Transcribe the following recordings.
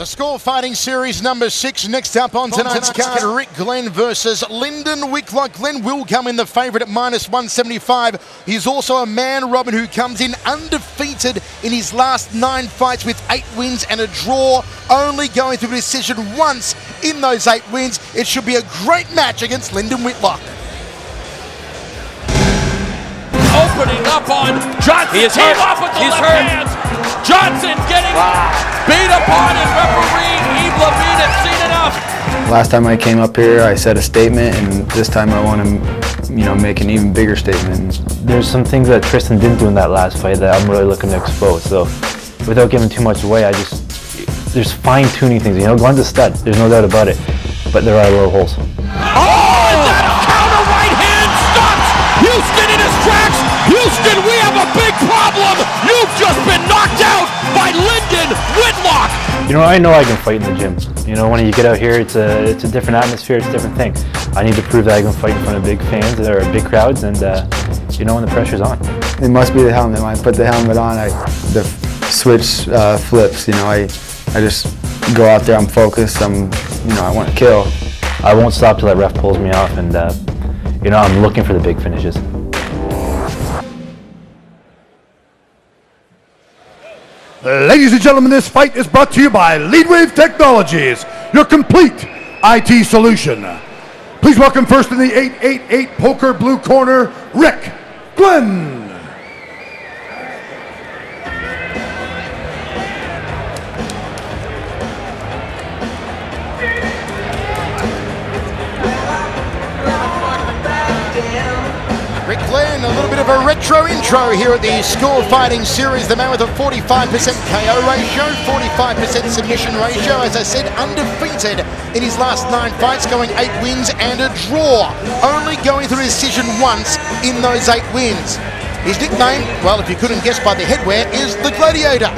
The Score Fighting Series number 6. Next up on tonight's card, Rick Glenn versus Lyndon Whitlock. Glenn will come in the favourite at -175. He's also a man, Robin, who comes in undefeated in his last 9 fights with 8 wins and a draw, only going through a decision once in those 8 wins. It should be a great match against Lyndon Whitlock. Opening up on Johnson. He is hurt. Off with the He's left hurt. hands. Johnson getting beat upon and referee Yves Levine had seen enough. Last time I came up here, I said a statement, and this time I want to, make an even bigger statement. There's some things that Tristan didn't do in that last fight that I'm really looking to expose. So, without giving too much away, there's fine-tuning things. Glenn's a stud. There's no doubt about it. But there are little holes. Oh, and that counter right hand stops Houston in his tracks. Houston, we have a big problem. You've just been knocked out by Lyndon Whitlock. I know I can fight in the gym. When you get out here, it's a different atmosphere, it's a different thing. I need to prove that I can fight in front of big fans or big crowds, and when the pressure's on. It must be the helmet. When I put the helmet on, the switch flips. I just go out there. I'm focused. I want to kill. I won't stop till that ref pulls me off, and I'm looking for the big finishes. Ladies and gentlemen, this fight is brought to you by Leadwave Technologies, your complete IT solution. Please welcome first in the 888 poker blue corner, Rick Glenn. Rick Glenn, a little bit of a retro intro here at the Score Fighting Series. The man with a 45% KO ratio, 45% submission ratio. As I said, undefeated in his last 9 fights, going 8 wins and a draw. Only going through a decision once in those 8 wins. His nickname, well, if you couldn't guess by the headwear, is the Gladiator.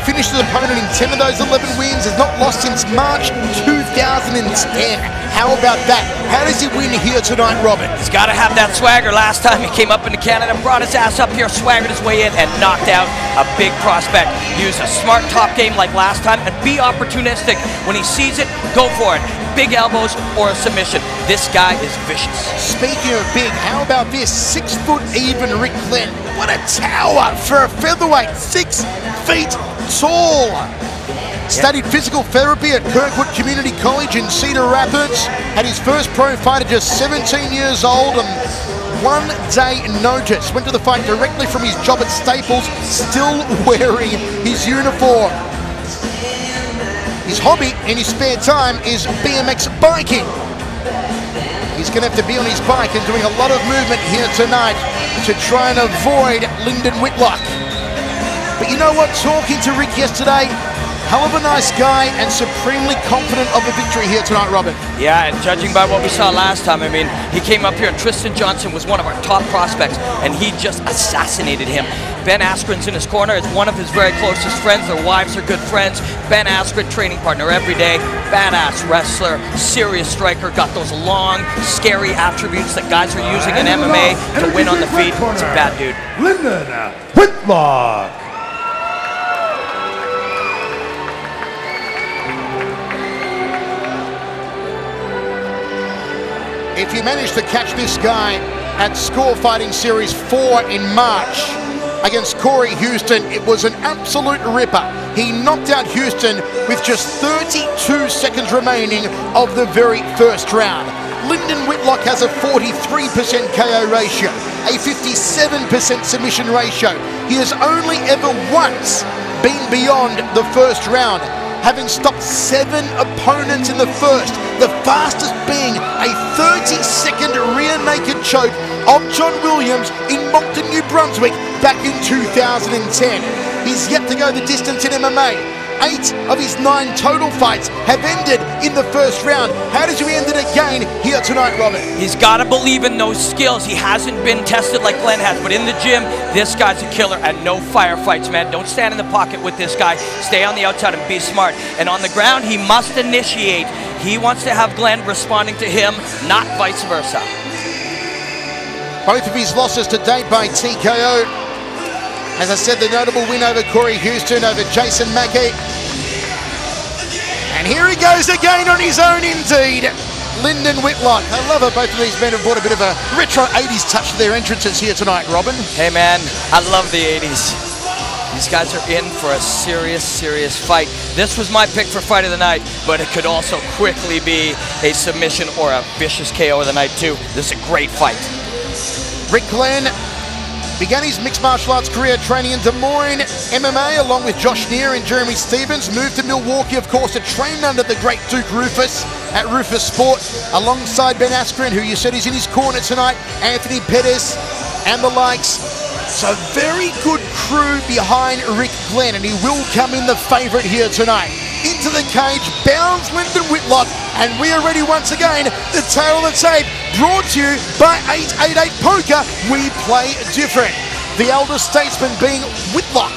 Finished his opponent in 10 of those 11 wins, has not lost since March 2010. How about that? How does he win here tonight, Robin? He's got to have that swagger. Last time he came up into Canada, brought his ass up here, swaggered his way in, and knocked out a big prospect. Use a smart top game like last time, and be opportunistic. When he sees it, go for it. Big elbows or a submission. This guy is vicious. Speaking of big, how about this? 6 foot even Rick Glenn. What a tower for a featherweight. 6 feet tall. Studied physical therapy at Kirkwood Community College in Cedar Rapids. Had his first pro fight at just 17 years old and 1 day notice. Went to the fight directly from his job at Staples, still wearing his uniform. His hobby in his spare time is BMX biking. He's going to have to be on his bike and doing a lot of movement here tonight to try and avoid Lyndon Whitlock. But you know what? Talking to Rick yesterday, hell of a nice guy and supremely confident of a victory here tonight, Robin. Yeah, and judging by what we saw last time, he came up here and Tristan Johnson was one of our top prospects and he just assassinated him. Ben Askren's in his corner, is one of his very closest friends. Their wives are good friends. Ben Askren, training partner every day. Badass wrestler, serious striker, got those long, scary attributes that guys are using in MMA to win on the feet. It's a bad dude. Lyndon Whitlock. If you manage to catch this guy at Score Fighting Series 4 in March against Corey Houston, it was an absolute ripper. He knocked out Houston with just 32 seconds remaining of the very first round. Lyndon Whitlock has a 43% KO ratio, a 57% submission ratio. He has only ever once been beyond the first round, having stopped 7 opponents in the first, the fastest being a 30-second rear naked choke of John Williams in Moncton, New Brunswick back in 2010. He's yet to go the distance in MMA. 8 of his 9 total fights have ended in the first round. How does he end it again here tonight, Robin? He's got to believe in those skills. He hasn't been tested like Glenn has, but in the gym, this guy's a killer and no firefights, man. Don't stand in the pocket with this guy. Stay on the outside and be smart. And on the ground, he must initiate. He wants to have Glenn responding to him, not vice versa. Both of his losses to date by TKO. As I said, the notable win over Corey Houston, over Jason Mackey. And here he goes again on his own indeed. Lyndon Whitlock. I love it. Both of these men have brought a bit of a retro 80s touch to their entrances here tonight, Robin. Hey man, I love the 80s. These guys are in for a serious, serious fight. This was my pick for fight of the night, but it could also quickly be a submission or a vicious KO of the night too. This is a great fight. Rick Glenn began his mixed martial arts career training in Des Moines MMA along with Josh Neer and Jeremy Stevens. Moved to Milwaukee, of course, to train under the great Duke Rufus at Rufus Sport alongside Ben Askren, who you said is in his corner tonight, Anthony Pettis and the likes. So very good crew behind Rick Glenn, and he will come in the favourite here tonight. Into the cage, bounds Lyndon Whitlock, and we are ready once again. The tail of the tape, brought to you by 888 Poker. We play different. The elder statesman being Whitlock.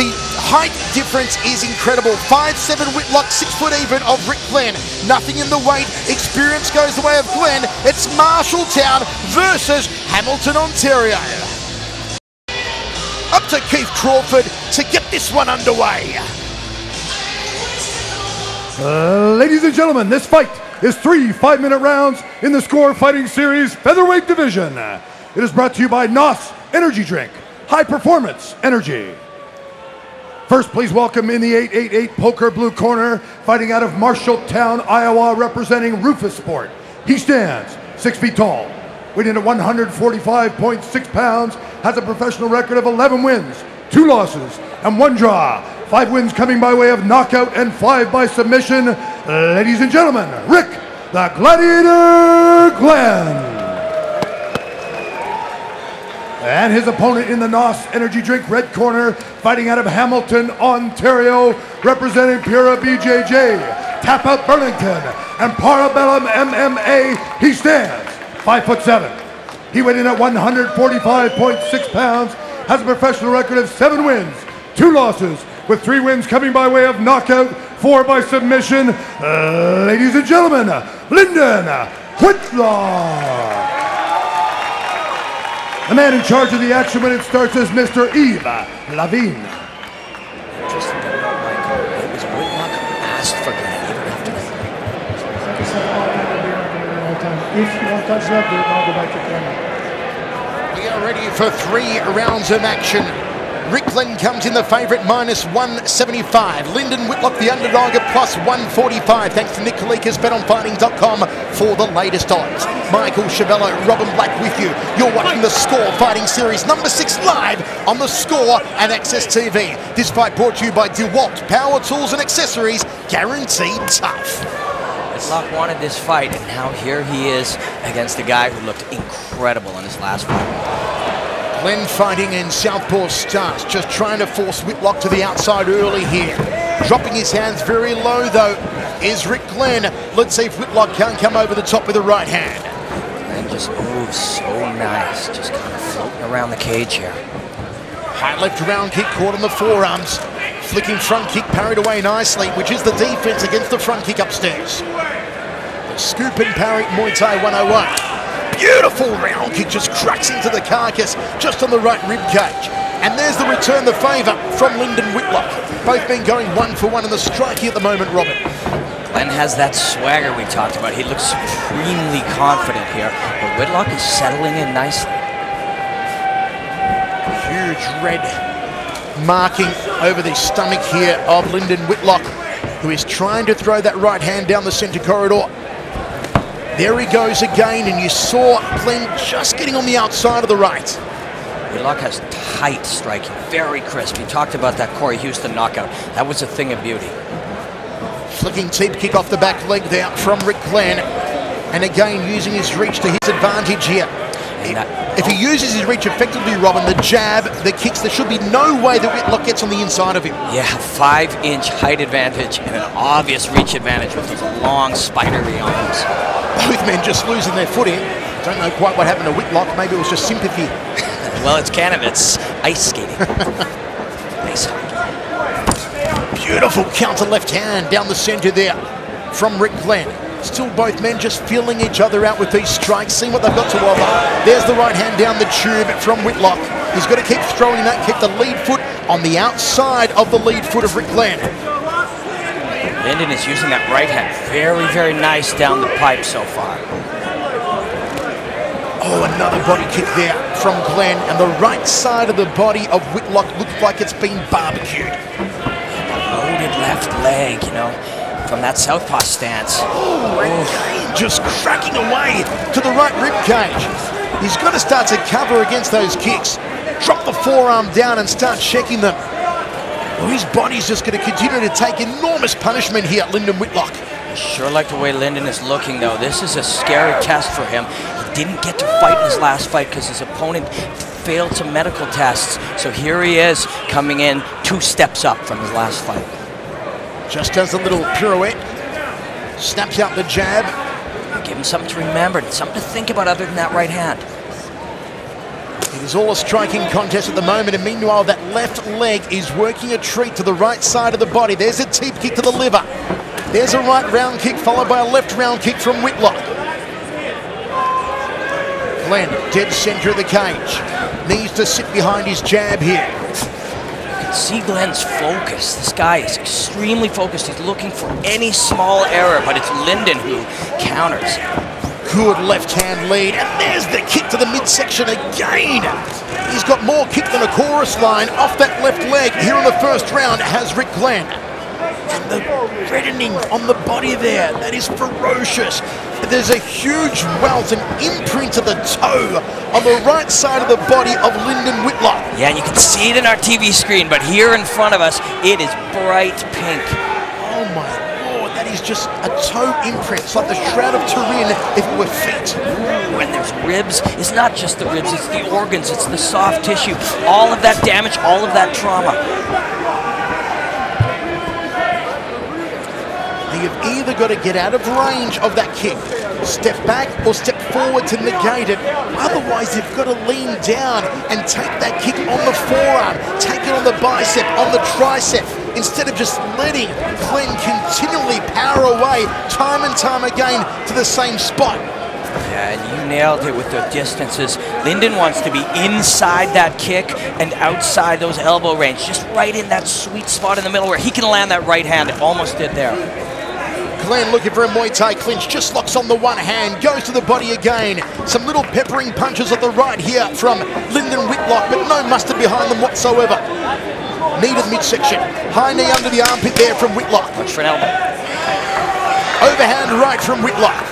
The height difference is incredible. 5'7" Whitlock, 6 foot even of Rick Glenn. Nothing in the weight. Experience goes the way of Glenn. It's Marshalltown versus Hamilton, Ontario. Up to Keith Crawford to get this one underway. Ladies and gentlemen, this fight is 3 5-minute rounds in the Score Fighting Series featherweight division. It is brought to you by NOS Energy Drink, high performance energy. First, please welcome in the 888 Poker Blue Corner, fighting out of Marshalltown, Iowa, representing Rufus Sport. He stands 6 feet tall, weighing at 145.6 pounds, has a professional record of 11 wins, 2 losses, and 1 draw. 5 wins coming by way of knockout and 5 by submission. Ladies and gentlemen, Rick the Gladiator Glenn. And his opponent in the NOS Energy Drink red corner, fighting out of Hamilton, Ontario, representing Pura BJJ, Tap Out Burlington, and Parabellum MMA. He stands 5'7". He weighed in at 145.6 pounds, has a professional record of 7 wins, 2 losses, with 3 wins coming by way of knockout, 4 by submission. Ladies and gentlemen, Lyndon Whitlock. The man in charge of the action when it starts is Mr. Yves Lavigne. Interesting thing about Michael, it was Whitlock who asked for Glenn even after that. If you want to touch that, I'll go back to corner. We are ready for 3 rounds of action. Rick Glenn comes in the favourite, -175. Lyndon Whitlock, the underdog, at +145. Thanks to Nick Kalikas, betonfighting.com for the latest odds. Michael Chavello, Robin Black with you. You're watching the Score Fighting Series number 6 live on the Score and Access TV. This fight brought to you by DeWalt, power tools and accessories, guaranteed tough. Whitlock wanted this fight, and now here he is against a guy who looked incredible in his last fight. Glenn fighting in southpaw stance, just trying to force Whitlock to the outside early here. Dropping his hands very low though is Rick Glenn. Let's see if Whitlock can't come over the top with the right hand. Glenn just moves so nice, just kind of floating around the cage here. High left round kick caught on the forearms. Flicking front kick parried away nicely, which is the defense against the front kick upstairs. The scoop and parry Muay Thai 101. Beautiful round kick, just cracks into the carcass, just on the right rib cage. And there's the return the favour from Lyndon Whitlock. Both men going 1 for 1 in the striking at the moment, Robin. Glenn has that swagger we talked about. He looks supremely confident here, but Whitlock is settling in nicely. Huge red marking over the stomach here of Lyndon Whitlock, who is trying to throw that right hand down the centre corridor. There he goes again, and you saw Glenn just getting on the outside of the right. Whitlock has tight striking, very crisp. He talked about that Corey Houston knockout. That was a thing of beauty. Flicking teep kick off the back leg there from Rick Glenn. And again, using his reach to his advantage here. If he uses his reach effectively, Robin, the jab, the kicks, there should be no way that Whitlock gets on the inside of him. Yeah, 5-inch height advantage and an obvious reach advantage with those long spidery arms. Both men just losing their footing. Don't know quite what happened to Whitlock. Maybe it was just sympathy. Well, it's Canada. It's ice skating. Ice hockey. Beautiful counter left hand down the centre there from Rick Glenn. Still both men just feeling each other out with these strikes, seeing what they've got to offer. There's the right hand down the tube from Whitlock. He's got to keep throwing that, keep the lead foot on the outside of the lead foot of Rick Glenn. Lyndon is using that right hand very, very nice down the pipe so far. Oh, another body kick there from Glenn, and the right side of the body of Whitlock looked like it's been barbecued. Loaded left leg, you know, from that southpaw stance. Oh, again, just cracking away to the right rib cage. He's got to start to cover against those kicks. Drop the forearm down and start checking them. Well, his body's just going to continue to take enormous punishment here, Lyndon Whitlock. I sure like the way Lyndon is looking, though. This is a scary test for him. He didn't get to fight in his last fight because his opponent failed some medical tests. So here he is coming in 2 steps up from his last fight. Just does a little pirouette, snaps out the jab. Give him something to remember, something to think about other than that right hand. It is all a striking contest at the moment, and meanwhile that left leg is working a treat to the right side of the body. There's a teep kick to the liver. There's a right round kick followed by a left round kick from Whitlock. Glenn, dead center of the cage. Needs to sit behind his jab here. You can see Glenn's focus. This guy is extremely focused. He's looking for any small error, but it's Lyndon who counters. Good left hand lead, and there's the kick to the midsection again. He's got more kick than a chorus line off that left leg here in the first round has Rick Glenn. And the reddening on the body there, that is ferocious. There's a huge welt and imprint of the toe on the right side of the body of Lyndon Whitlock. Yeah, and you can see it in our TV screen, but here in front of us, it is bright pink. Oh my Lord, that is just a toe imprint. It's like the Shroud of Turin if it were feet. When there's ribs, it's not just the ribs, it's the organs, it's the soft tissue. All of that damage, all of that trauma. You've either got to get out of range of that kick, step back or step forward to negate it. Otherwise, you've got to lean down and take that kick on the forearm, take it on the bicep, on the tricep, instead of just letting Glenn continually power away time and time again to the same spot. Yeah, and you nailed it with the distances. Lyndon wants to be inside that kick and outside those elbow range, just right in that sweet spot in the middle where he can land that right hand. It almost did there. Glenn looking for a Muay Thai clinch, just locks on the one hand, goes to the body again. Some little peppering punches at the right here from Lyndon Whitlock, but no mustard behind them whatsoever. Knee to the midsection, high knee under the armpit there from Whitlock. Watch for an elbow. Overhand right from Whitlock.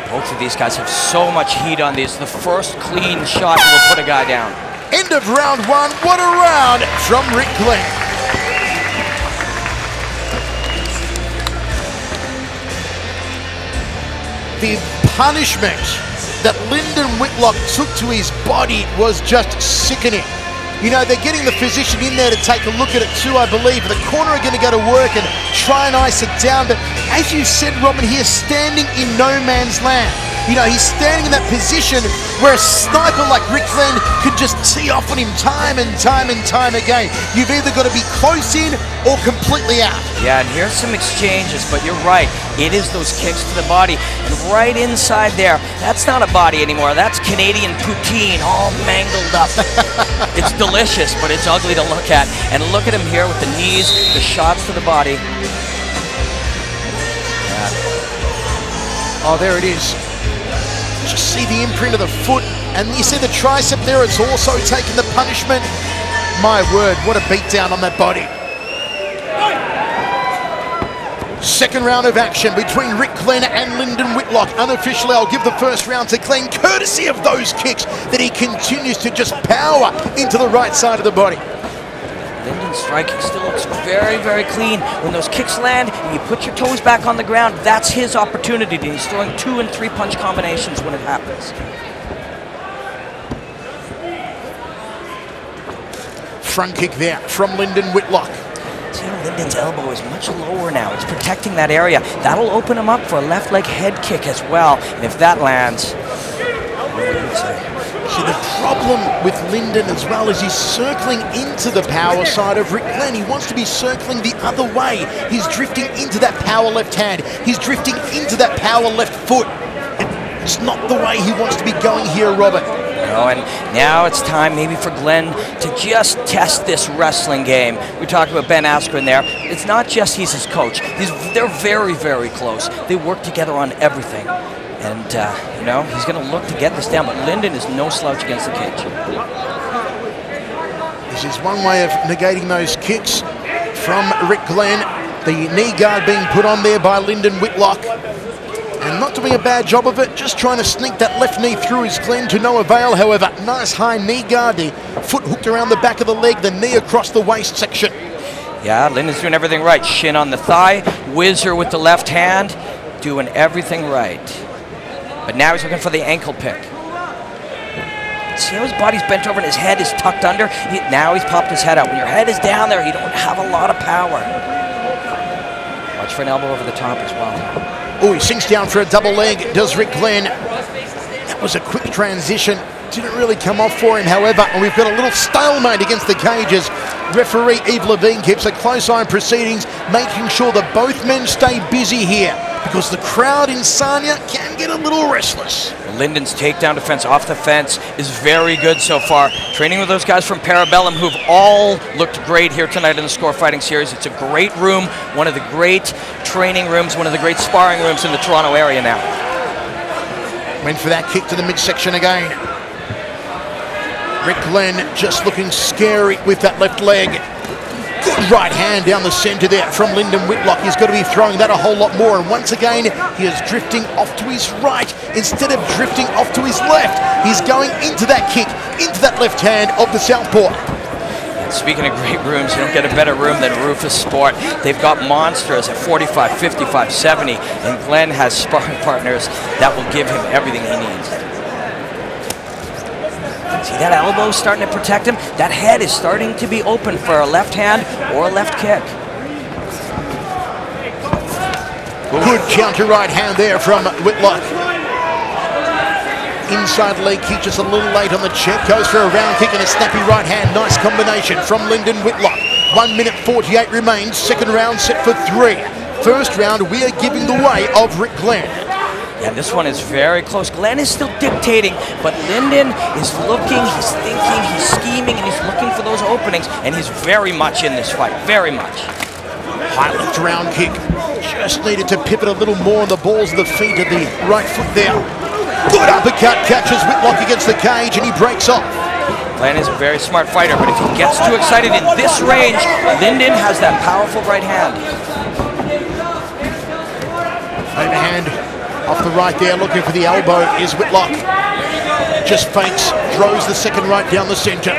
Both of these guys have so much heat on these. The first clean shot will put a guy down. End of round 1, what a round from Rick Glenn. The punishment that Lyndon Whitlock took to his body was just sickening. You know, they're getting the physician in there to take a look at it too, I believe. The corner are going to go to work and try and ice it down. But as you said, Robin, he is standing in no man's land. You know, he's standing in that position where a sniper like Rick Glenn could just tee off on him time and time and time again. You've either got to be close in or completely out. Yeah, and here's some exchanges, but you're right. It is those kicks to the body. And right inside there, that's not a body anymore. That's Canadian poutine all mangled up. It's delicious, but it's ugly to look at. And look at him here with the knees, the shots to the body. Oh, there it is. Just see the imprint of the foot, and you see the tricep there, it's also taking the punishment. My word, what a beatdown on that body. Second round of action between Rick Glenn and Lyndon Whitlock. Unofficially, I'll give the first round to Glenn, courtesy of those kicks that he continues to just power into the right side of the body. Lyndon's striking still looks very, very clean. When those kicks land and you put your toes back on the ground, that's his opportunity. He's throwing 2 and 3 punch combinations when it happens. Front kick there from Lyndon Whitlock. See how Lyndon's elbow is much lower now. It's protecting that area. That'll open him up for a left leg head kick as well. And if that lands, what would you say? See, the problem with Lyndon as well is he's circling into the power side of Rick Glenn. He wants to be circling the other way. He's drifting into that power left hand. He's drifting into that power left foot. It's not the way he wants to be going here, Robert. know, and now it's time maybe for Glenn to just test this wrestling game. We talked about Ben Askren there. It's not just he's his coach. They're very, very close. They work together on everything. And, you know, he's going to look to get this down, but Lyndon is no slouch against the cage. This is one way of negating those kicks from Rick Glenn. The knee guard being put on there by Lyndon Whitlock. And not doing a bad job of it, just trying to sneak that left knee through his Glenn to no avail, however. Nice high knee guard, the foot hooked around the back of the leg, the knee across the waist section. Yeah, Lyndon's doing everything right. Shin on the thigh, whizzer with the left hand, doing everything right. But now he's looking for the ankle pick. See how his body's bent over and his head is tucked under? Now he's popped his head out. When your head is down there, you don't have a lot of power. Watch for an elbow over the top as well. Oh, he sinks down for a double leg, does Rick Glenn. That was a quick transition. Didn't really come off for him, however, and we've got a little stalemate against the cages. Referee Yves Levine keeps a close eye on proceedings, making sure that both men stay busy here, because the crowd in Sarnia can get a little restless. Lyndon's takedown defense off the fence is very good so far. Training with those guys from Parabellum who've all looked great here tonight in the Score Fighting Series. It's a great room, one of the great training rooms, one of the great sparring rooms in the Toronto area now. Went for that kick to the midsection again. Rick Glenn just looking scary with that left leg. Good right hand down the centre there from Lyndon Whitlock. He's got to be throwing that a whole lot more. And once again, he is drifting off to his right instead of drifting off to his left. He's going into that kick, into that left hand of the southpaw. Speaking of great rooms, you don't get a better room than Rufus Sport. They've got monsters at 45, 55, 70, and Glenn has sparring partners that will give him everything he needs. See that elbow starting to protect him? That head is starting to be open for a left hand or a left kick. Good counter right hand there from Whitlock. Inside leg kick just a little late on the check. Goes for a round kick and a snappy right hand. Nice combination from Lyndon Whitlock. 1 minute 48 remains. Second round set for 3. First round we are giving the way of Rick Glenn. Yeah, this one is very close. Glenn is still dictating, but Lyndon is looking, he's thinking, he's scheming, and he's looking for those openings, and he's very much in this fight, very much. High left round kick. Just needed to pivot a little more on the balls of the feet of the right foot there. Good uppercut, catches Whitlock against the cage, and he breaks off. Glenn is a very smart fighter, but if he gets too excited in this range, Lyndon has that powerful right hand. Overhand off the right there, looking for the elbow is Whitlock. Just fakes, throws the second right down the centre.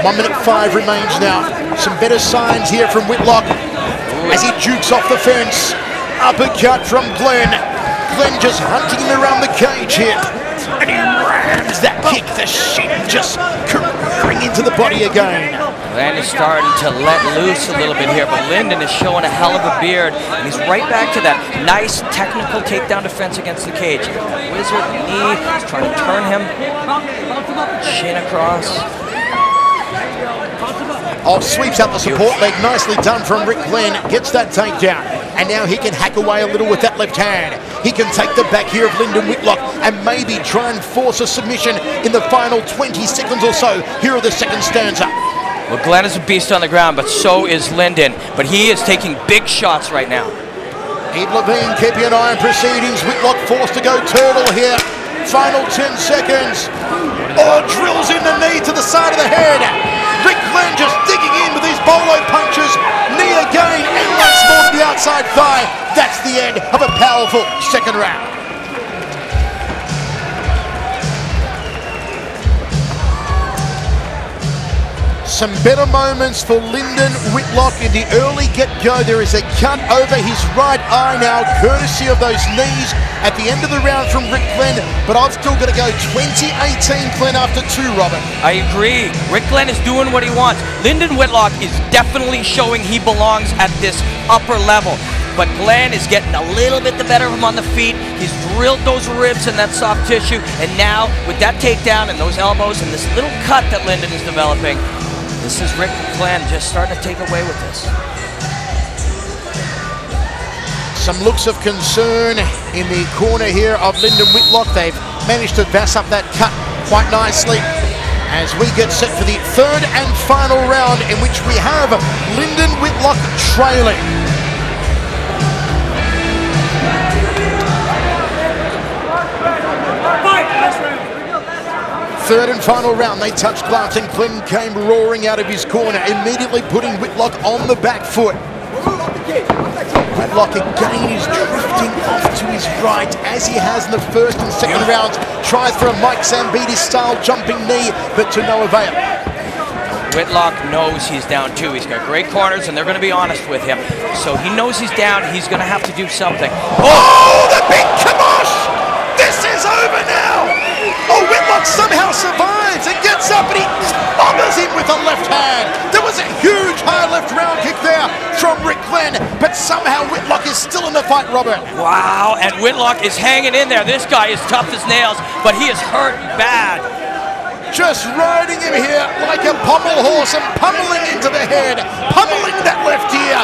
1 minute 5 remains now. Some better signs here from Whitlock as he jukes off the fence. Uppercut from Glenn. Glenn just hunting him around the cage here. And he rams that kick, the shin just careering into the body again. Glenn is starting to let loose a little bit here, but Lyndon is showing a hell of a beard, and he's right back to that nice technical takedown defense against the cage. Wizard knee, he's trying to turn him, shin across. Oh, sweeps out the support leg, nicely done from Rick Glenn, gets that takedown, and now he can hack away a little with that left hand. He can take the back here of Lyndon Whitlock and maybe try and force a submission in the final 20 seconds or so. Here are the second stanza. Well, Glenn is a beast on the ground, but so is Lyndon. But he is taking big shots right now. Yves Levine keeping an eye on proceedings. Whitlock forced to go turtle here. Final 10 seconds. Oh, drills in the knee to the side of the head. Rick Glenn just digging in with these bolo punches. Knee again, and once more to the outside thigh. That's the end of a powerful second round. Some better moments for Lyndon Whitlock in the early get-go. There is a cut over his right eye now, courtesy of those knees at the end of the round from Rick Glenn, but I've still got to go 20-18 Glenn after 2, Robin. I agree. Rick Glenn is doing what he wants. Lyndon Whitlock is definitely showing he belongs at this upper level. But Glenn is getting a little bit the better of him on the feet. He's drilled those ribs and that soft tissue, and now with that takedown and those elbows and this little cut that Lyndon is developing, this is Rick Glenn just starting to take away with this. Some looks of concern in the corner here of Lyndon Whitlock. They've managed to pass up that cut quite nicely as we get set for the third and final round, in which we have Lyndon Whitlock trailing. Third and final round, they touched glass and Glenn came roaring out of his corner, immediately putting Whitlock on the back foot. Whitlock again is drifting off to his right, as he has in the first and second rounds. Tries for a Mike Zambides-style jumping knee, but to no avail. Whitlock knows he's down too. He's got great corners, and they're going to be honest with him. So he knows he's down. He's going to have to do something. Oh, the big kibosh! This is over now! Oh, Whitlock somehow survives and gets up and he bombers him with a left hand. There was a huge high left round kick there from Rick Glenn, but somehow Whitlock is still in the fight, Robert. Wow, and Whitlock is hanging in there. This guy is tough as nails, but he is hurt bad. Just riding him here like a pommel horse and pummeling into the head, pummeling that left ear.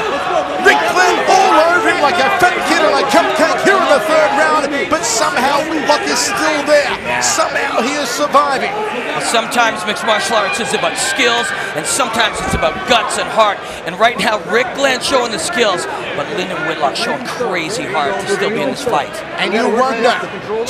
Rick Glenn all over him like a fat kid on a cupcake here in the third round, but somehow Whitlock is still there. Somehow he is surviving. Well, sometimes mixed martial arts is about skills, and sometimes it's about guts and heart. And right now, Rick Glenn showing the skills, but Lyndon Whitlock showing crazy heart to still be in this fight. And you wonder,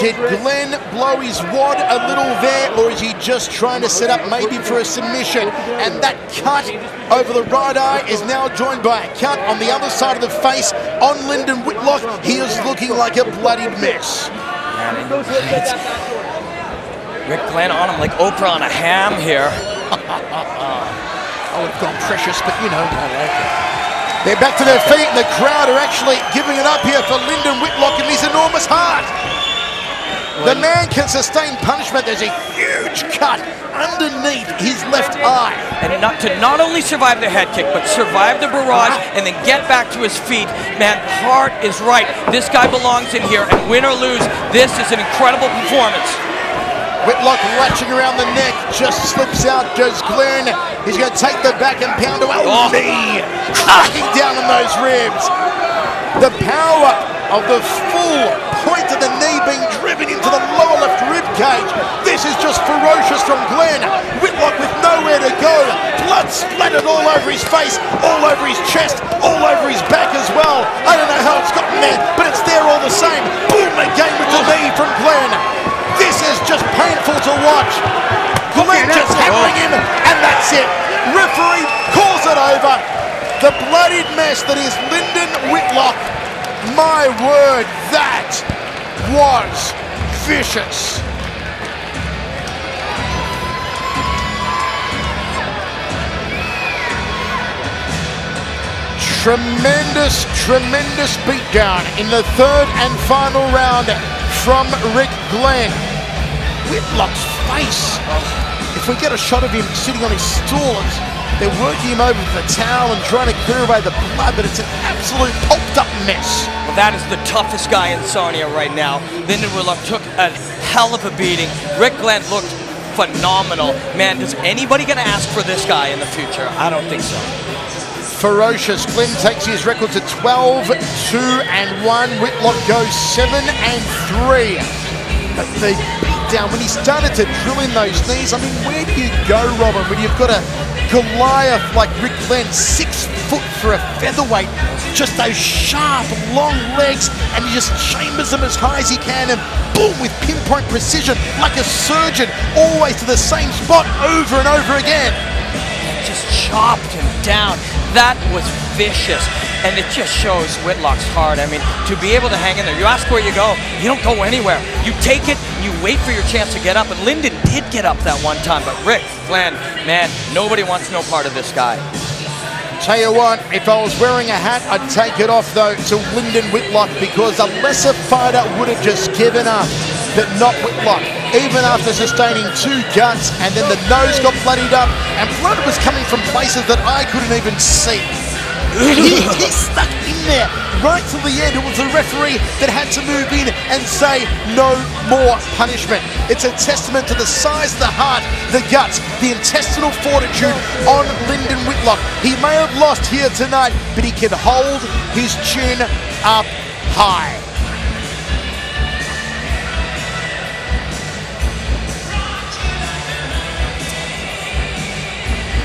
did Glenn blow his wad a little there, or is he just trying to set up maybe for a submission? And that cut over the right eye is now joined by a cut on the other side of the face on Lyndon Whitlock. He is looking like a bloodied mess. Rick Glenn on him like Oprah on a ham here. I would have gone precious, but you know, I like it. They're back to their feet, and the crowd are actually giving it up here for Lyndon Whitlock and his enormous heart. The man can sustain punishment. There's a huge cut underneath his left eye. And not only survive the head kick, but survive the barrage and then get back to his feet. Man, heart is right. This guy belongs in here, and win or lose, this is an incredible performance. Whitlock latching around the neck, just slips out, goes Glenn. He's going to take the back and pound away. Oh, knee, cracking down on those ribs. The power of the full point of the knee being driven into the lower left rib cage. This is just ferocious from Glenn. Whitlock with nowhere to go. Blood splattered all over his face, all over his chest, all over his back as well. I don't know how it's gotten there, but it's there all the same. Boom, again with the knee from Glenn. This is just painful to watch. Glenn just hammering him, and that's it. Referee calls it over. The bloodied mess that is Lyndon Whitlock. My word, that was vicious. Tremendous beatdown in the third and final round from Rick Glenn. Whitlock's face. If we get a shot of him sitting on his stool, they're working him over with the towel and trying to clear away the blood, but it's an absolute pulped up mess. Well, that is the toughest guy in Sarnia right now. Lyndon Whitlock took a hell of a beating. Rick Glenn looked phenomenal. Man, is anybody going to ask for this guy in the future? I don't think so. Ferocious. Glenn takes his record to 12-2-1. Whitlock goes 7-3. But the beatdown, when he started to drill in those knees, I mean, where do you go, Robin, when you've got a Goliath like Rick Glenn, 6 foot for a featherweight, just those sharp, long legs, and he just chambers them as high as he can, and boom, with pinpoint precision, like a surgeon, always to the same spot over and over again. Just chopped him down. That was vicious, and it just shows Whitlock's heart. I mean, to be able to hang in there, you ask where you go, you don't go anywhere. You take it, you wait for your chance to get up, and Lyndon did get up that one time, but Rick Glenn, man, nobody wants no part of this guy. Tell you what, if I was wearing a hat, I'd take it off, though, to Lyndon Whitlock, because a lesser fighter would have just given up, but not Whitlock. Even after sustaining 2 guts, and then the nose got bloodied up, and blood was coming from places that I couldn't even see. He stuck in there right to the end. It was the referee that had to move in and say no more punishment. It's a testament to the size of the heart, the guts, the intestinal fortitude on Lyndon Whitlock. He may have lost here tonight, but he can hold his chin up high.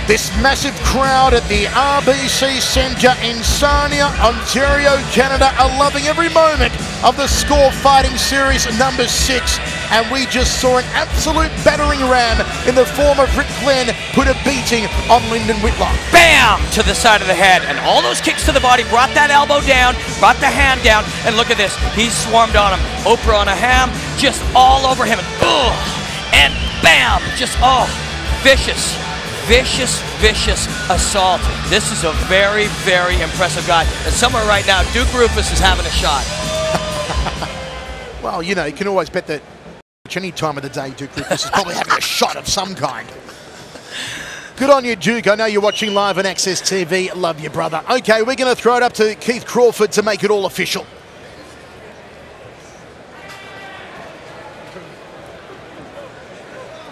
This massive crowd at the RBC Centre in Sarnia, Ontario, Canada are loving every moment of the Score Fighting Series number 6. And we just saw an absolute battering ram in the form of Rick Glenn put a beating on Lyndon Whitlock. Bam! To the side of the head. And all those kicks to the body brought that elbow down, brought the hand down. And look at this. He swarmed on him. Oprah on a ham, just all over him. And bam! Just, vicious. Vicious assault. This is a very, very impressive guy. And somewhere right now, Duke Rufus is having a shot. Well, you know, you can always bet that any time of the day, Duke Rufus is probably having a shot of some kind. Good on you, Duke. I know you're watching live on Access TV. Love you, brother. Okay, we're going to throw it up to Keith Crawford to make it all official.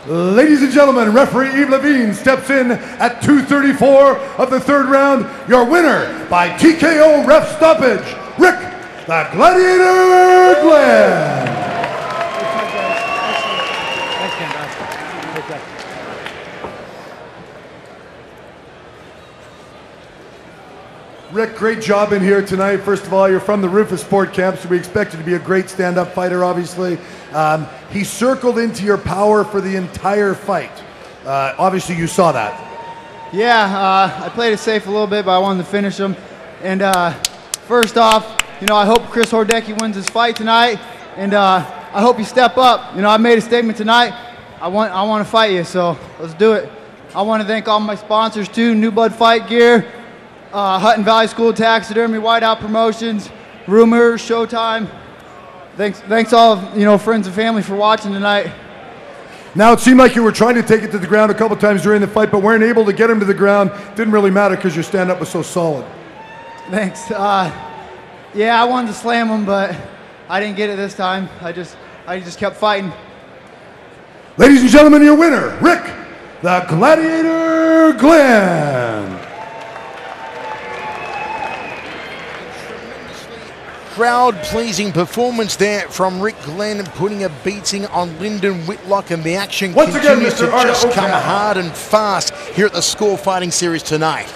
Ladies and gentlemen, referee Yves Levine steps in at 2:34 of the third round. Your winner by TKO ref stoppage, Rick the Gladiator Glenn. Rick, great job in here tonight. First of all, you're from the Rufus Sport Camp, so we expect you to be a great stand-up fighter, obviously. He circled into your power for the entire fight. Obviously, you saw that. Yeah, I played it safe a little bit, but I wanted to finish him. And first off, you know, I hope Chris Hordecki wins his fight tonight, and I hope you step up. You know, I made a statement tonight. I want to fight you, so let's do it. I want to thank all my sponsors too: New Blood Fight Gear, Hutton Valley School of Taxidermy, Whiteout Promotions, Rumors, Showtime. Thanks all, friends and family for watching tonight. Now, it seemed like you were trying to take it to the ground a couple times during the fight, but weren't able to get him to the ground. Didn't really matter because your stand-up was so solid. Thanks. Yeah, I wanted to slam him, but I didn't get it this time. I just kept fighting. Ladies and gentlemen, your winner, Rick the Gladiator Glenn. Crowd-pleasing performance there from Rick Glenn, putting a beating on Lyndon Whitlock, and the action Once again, continues Mr. to just Arda come Oka. hard and fast here at the Score Fighting Series tonight.